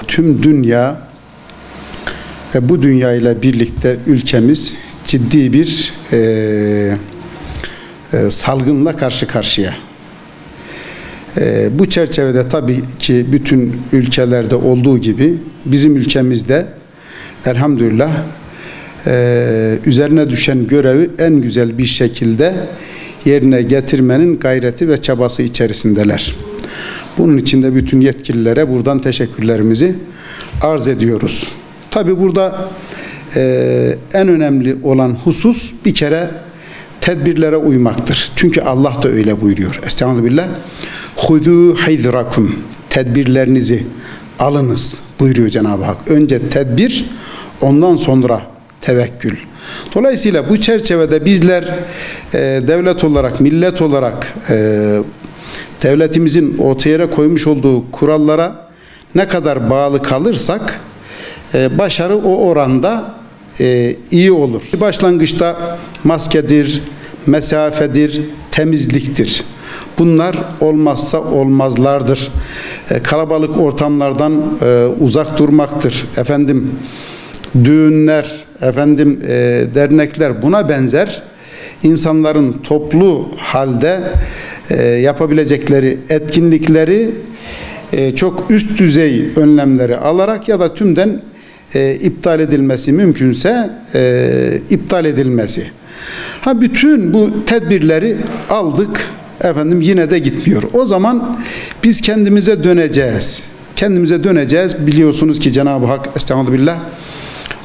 Tüm dünya ve bu dünya ile birlikte ülkemiz ciddi bir salgınla karşı karşıya. Bu çerçevede tabii ki bütün ülkelerde olduğu gibi bizim ülkemizde elhamdülillah üzerine düşen görevi en güzel bir şekilde yerine getirmenin gayreti ve çabası içerisindeler. Bunun için de bütün yetkililere buradan teşekkürlerimizi arz ediyoruz. Tabii burada en önemli olan husus bir kere tedbirlere uymaktır. Çünkü Allah da öyle buyuruyor. Estağfirullah. Hudu haydrakum. Tedbirlerinizi alınız buyuruyor Cenab-ı Hak. Önce tedbir, ondan sonra tevekkül. Dolayısıyla bu çerçevede bizler devlet olarak, millet olarak devletimizin ortaya koymuş olduğu kurallara ne kadar bağlı kalırsak başarı o oranda iyi olur. Başlangıçta maskedir, mesafedir, temizliktir. Bunlar olmazsa olmazlardır. Kalabalık ortamlardan uzak durmaktır. Düğünler, dernekler buna benzer insanların toplu halde yapabilecekleri etkinlikleri çok üst düzey önlemleri alarak ya da tümden iptal edilmesi mümkünse iptal edilmesi. Bütün bu tedbirleri aldık, yine de gitmiyor. O zaman biz kendimize döneceğiz. Kendimize döneceğiz. Biliyorsunuz ki Cenab-ı Hak estağfirullah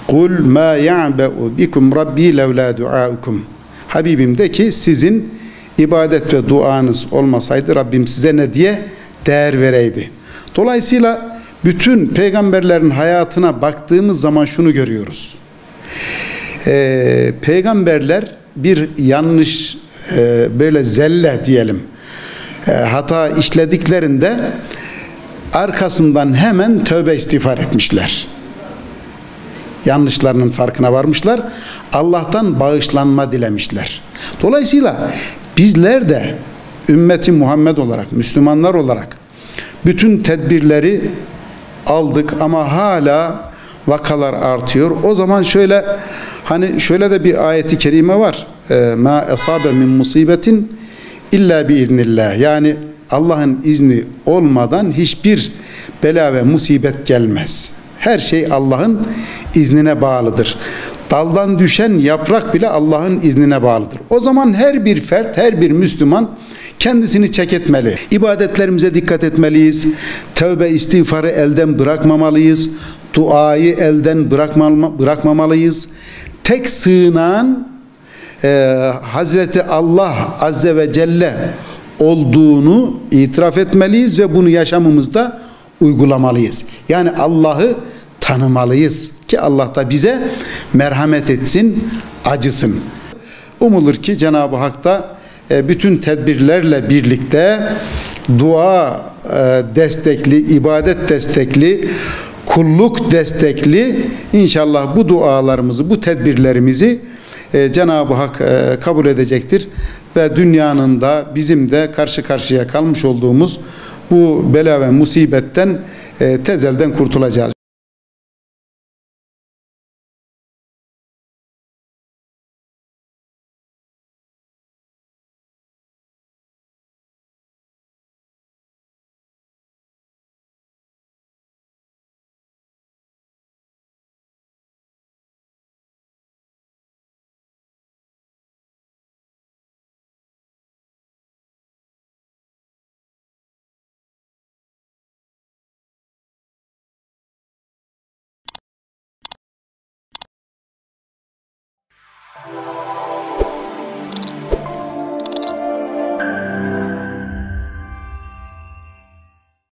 "Kul ma ya'ba'u bikum rabbi levla duaukum." Habibim de ki sizin ibadet ve duanız olmasaydı Rabbim size ne diye değer vereydi. Dolayısıyla bütün peygamberlerin hayatına baktığımız zaman şunu görüyoruz. Peygamberler bir yanlış böyle zelle diyelim hata işlediklerinde arkasından hemen tövbe istiğfar etmişler. Yanlışlarının farkına varmışlar. Allah'tan bağışlanma dilemişler. Dolayısıyla bizler de ümmeti Muhammed olarak, Müslümanlar olarak bütün tedbirleri aldık ama hala vakalar artıyor. O zaman şöyle de bir ayeti kerime var. Ma esabe min musibetin illa bi iznillah. Yani Allah'ın izni olmadan hiçbir bela ve musibet gelmez. Her şey Allah'ın iznine bağlıdır. Daldan düşen yaprak bile Allah'ın iznine bağlıdır. O zaman her bir fert, her bir Müslüman kendisini çek etmeli. İbadetlerimize dikkat etmeliyiz. Tövbe istiğfarı elden bırakmamalıyız. Duayı elden bırakmamalıyız. Tek sığınan Hazreti Allah Azze ve Celle olduğunu itiraf etmeliyiz ve bunu yaşamımızda uygulamalıyız. Yani Allah'ı tanımalıyız ki Allah da bize merhamet etsin, acısın. Umulur ki Cenab-ı Hak da bütün tedbirlerle birlikte dua destekli, ibadet destekli, kulluk destekli inşallah bu dualarımızı, bu tedbirlerimizi Cenab-ı Hak kabul edecektir ve dünyanın da bizim de karşı karşıya kalmış olduğumuz bu bela ve musibetten tezelden kurtulacağız.